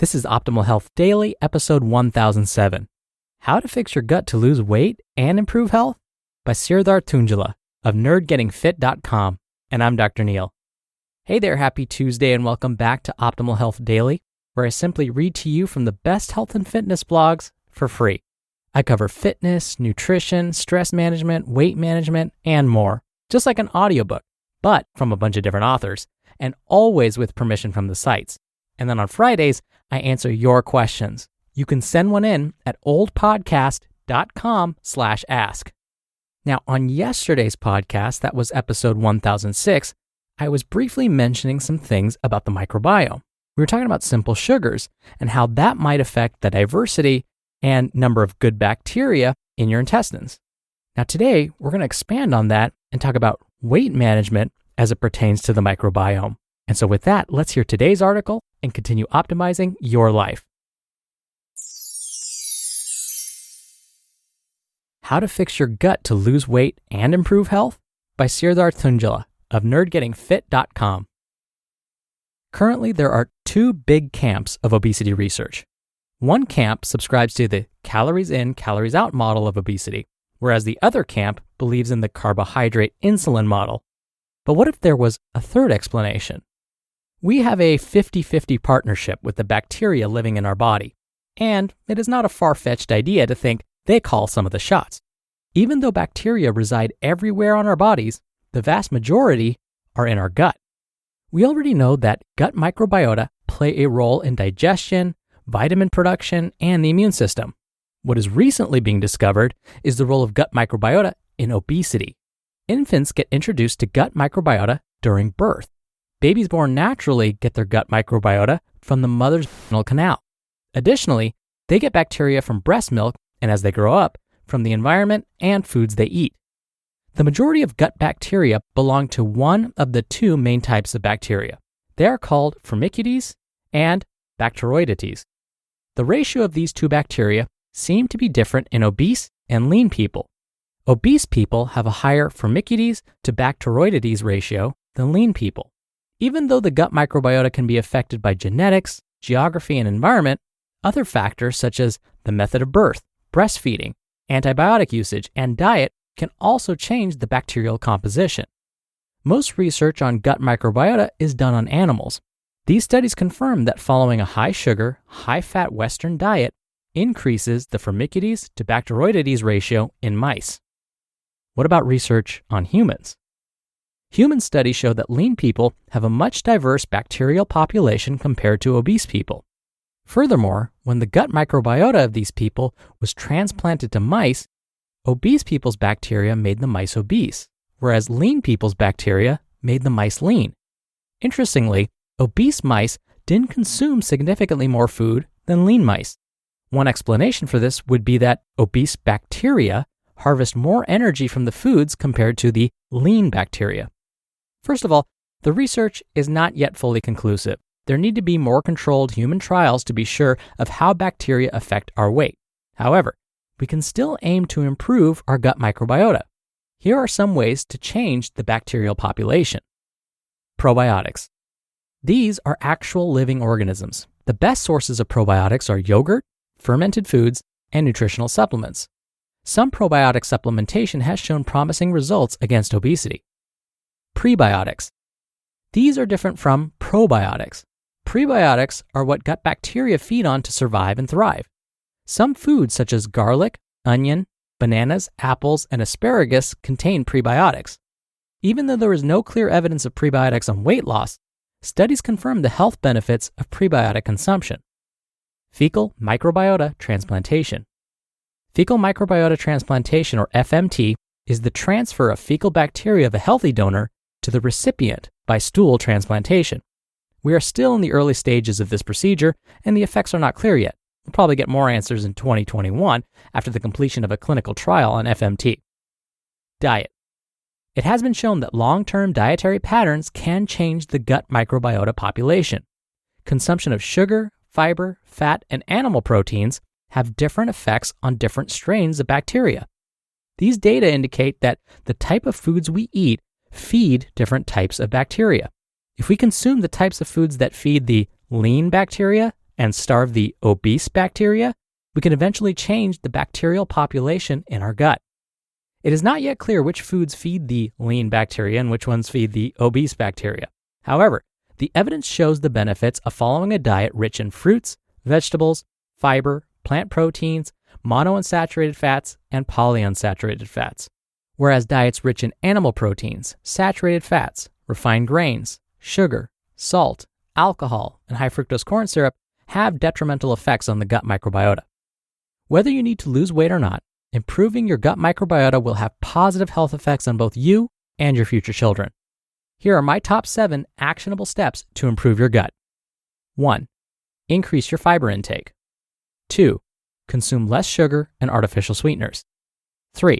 This is Optimal Health Daily, episode 1007. How to Fix Your Gut to Lose Weight and Improve Health? By Serdar Tuncali of nerdgettingfit.com. And I'm Dr. Neil. Hey there, happy Tuesday, and welcome back to Optimal Health Daily, where I simply read to you from the best health and fitness blogs for free. I cover fitness, nutrition, stress management, weight management, and more, just like an audiobook, but from a bunch of different authors, and always with permission from the sites. And then on Fridays, I answer your questions. You can send one in at oldpodcast.com/ask. Now, on yesterday's podcast, that was episode 1006, I was briefly mentioning some things about the microbiome. We were talking about simple sugars and how that might affect the diversity and number of good bacteria in your intestines. Now, today, we're going to expand on that and talk about weight management as it pertains to the microbiome. And so with that, let's hear today's article and continue optimizing your life. How to Fix Your Gut to Lose Weight and Improve Health? By Serdar Tuncali of nerdgettingfit.com. Currently, there are two big camps of obesity research. One camp subscribes to the calories in, calories out model of obesity, whereas the other camp believes in the carbohydrate insulin model. But what if there was a third explanation? We have a 50-50 partnership with the bacteria living in our body, and it is not a far-fetched idea to think they call some of the shots. Even though bacteria reside everywhere on our bodies, the vast majority are in our gut. We already know that gut microbiota play a role in digestion, vitamin production, and the immune system. What is recently being discovered is the role of gut microbiota in obesity. Infants get introduced to gut microbiota during birth. Babies born naturally get their gut microbiota from the mother's vaginal canal. Additionally, they get bacteria from breast milk and as they grow up, from the environment and foods they eat. The majority of gut bacteria belong to one of the two main types of bacteria. They are called Firmicutes and Bacteroidetes. The ratio of these two bacteria seem to be different in obese and lean people. Obese people have a higher Firmicutes to Bacteroidetes ratio than lean people. Even though the gut microbiota can be affected by genetics, geography, and environment, other factors such as the method of birth, breastfeeding, antibiotic usage, and diet can also change the bacterial composition. Most research on gut microbiota is done on animals. These studies confirm that following a high-sugar, high-fat Western diet increases the Firmicutes to Bacteroidetes ratio in mice. What about research on humans? Human studies show that lean people have a much diverse bacterial population compared to obese people. Furthermore, when the gut microbiota of these people was transplanted to mice, obese people's bacteria made the mice obese, whereas lean people's bacteria made the mice lean. Interestingly, obese mice didn't consume significantly more food than lean mice. One explanation for this would be that obese bacteria harvest more energy from the foods compared to the lean bacteria. First of all, the research is not yet fully conclusive. There need to be more controlled human trials to be sure of how bacteria affect our weight. However, we can still aim to improve our gut microbiota. Here are some ways to change the bacterial population. Probiotics. These are actual living organisms. The best sources of probiotics are yogurt, fermented foods, and nutritional supplements. Some probiotic supplementation has shown promising results against obesity. Prebiotics. These are different from probiotics. Prebiotics are what gut bacteria feed on to survive and thrive. Some foods such as garlic, onion, bananas, apples, and asparagus contain prebiotics. Even though there is no clear evidence of prebiotics on weight loss, studies confirm the health benefits of prebiotic consumption. Fecal microbiota transplantation. Fecal microbiota transplantation, or FMT, is the transfer of fecal bacteria of a healthy donor to the recipient by stool transplantation. We are still in the early stages of this procedure, and the effects are not clear yet. We'll probably get more answers in 2021 after the completion of a clinical trial on FMT. Diet. It has been shown that long-term dietary patterns can change the gut microbiota population. Consumption of sugar, fiber, fat, and animal proteins have different effects on different strains of bacteria. These data indicate that the type of foods we eat feed different types of bacteria. If we consume the types of foods that feed the lean bacteria and starve the obese bacteria, we can eventually change the bacterial population in our gut. It is not yet clear which foods feed the lean bacteria and which ones feed the obese bacteria. However, the evidence shows the benefits of following a diet rich in fruits, vegetables, fiber, plant proteins, monounsaturated fats, and polyunsaturated fats. Whereas diets rich in animal proteins, saturated fats, refined grains, sugar, salt, alcohol, and high fructose corn syrup have detrimental effects on the gut microbiota. Whether you need to lose weight or not, improving your gut microbiota will have positive health effects on both you and your future children. Here are my top 7 actionable steps to improve your gut. 1. Increase your fiber intake. 2. Consume less sugar and artificial sweeteners. 3.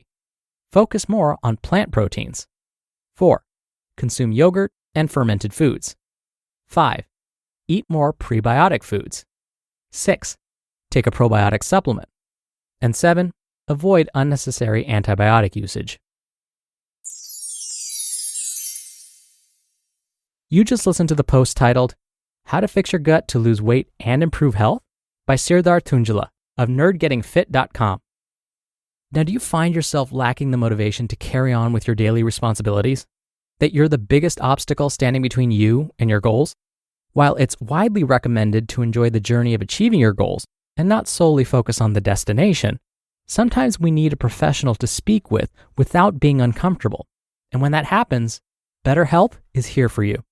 Focus more on plant proteins. 4. Consume yogurt and fermented foods. 5. Eat more prebiotic foods. 6. Take a probiotic supplement. And 7. Avoid unnecessary antibiotic usage. You just listened to the post titled, How to Fix Your Gut to Lose Weight and Improve Health by Serdar Tuncali of nerdgettingfit.com. Now, do you find yourself lacking the motivation to carry on with your daily responsibilities? That you're the biggest obstacle standing between you and your goals? While it's widely recommended to enjoy the journey of achieving your goals and not solely focus on the destination, sometimes we need a professional to speak with without being uncomfortable. And when that happens, BetterHelp is here for you.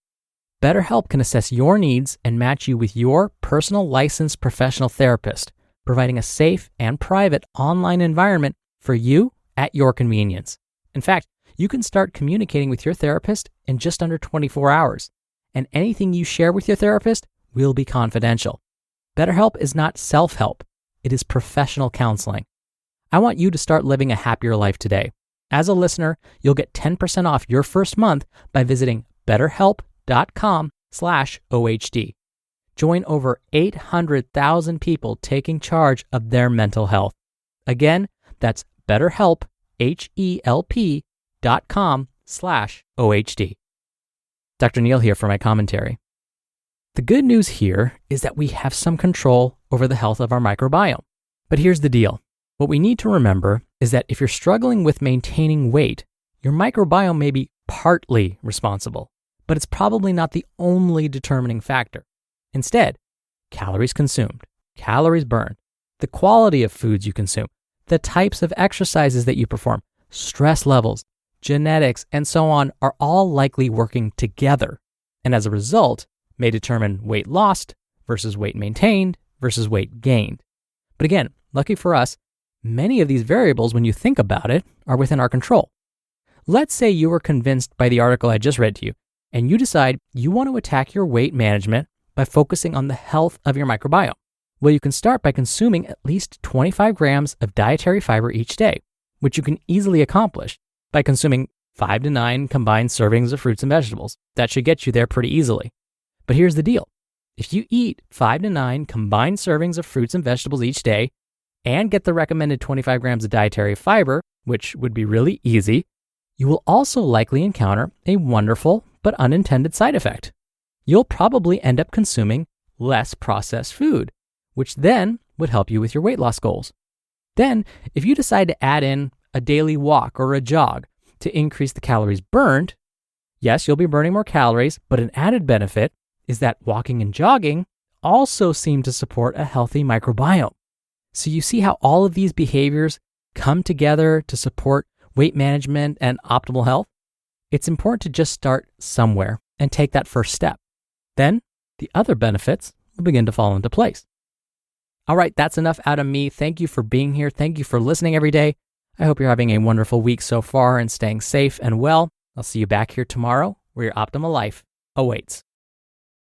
BetterHelp can assess your needs and match you with your personal licensed professional therapist, providing a safe and private online environment for you at your convenience. In fact, you can start communicating with your therapist in just under 24 hours, and anything you share with your therapist will be confidential. BetterHelp is not self-help, it is professional counseling. I want you to start living a happier life today. As a listener, you'll get 10% off your first month by visiting betterhelp.com/OHD. Join over 800,000 people taking charge of their mental health. Again, that's BetterHelp, HELP.com/OHD. Dr. Neil here for my commentary. The good news here is that we have some control over the health of our microbiome. But here's the deal. What we need to remember is that if you're struggling with maintaining weight, your microbiome may be partly responsible, but it's probably not the only determining factor. Instead, calories consumed, calories burned, the quality of foods you consume, the types of exercises that you perform, stress levels, genetics, and so on are all likely working together, and as a result, may determine weight lost versus weight maintained versus weight gained. But again, lucky for us, many of these variables, when you think about it, are within our control. Let's say you were convinced by the article I just read to you, and you decide you want to attack your weight management by focusing on the health of your microbiome. Well, you can start by consuming at least 25 grams of dietary fiber each day, which you can easily accomplish by consuming 5 to 9 combined servings of fruits and vegetables. That should get you there pretty easily. But here's the deal. If you eat 5 to 9 combined servings of fruits and vegetables each day and get the recommended 25 grams of dietary fiber, which would be really easy, you will also likely encounter a wonderful but unintended side effect. You'll probably end up consuming less processed food, which then would help you with your weight loss goals. Then, if you decide to add in a daily walk or a jog to increase the calories burned, yes, you'll be burning more calories, but an added benefit is that walking and jogging also seem to support a healthy microbiome. So you see how all of these behaviors come together to support weight management and optimal health? It's important to just start somewhere and take that first step. Then the other benefits will begin to fall into place. All right, that's enough out of me. Thank you for being here. Thank you for listening every day. I hope you're having a wonderful week so far and staying safe and well. I'll see you back here tomorrow where your optimal life awaits.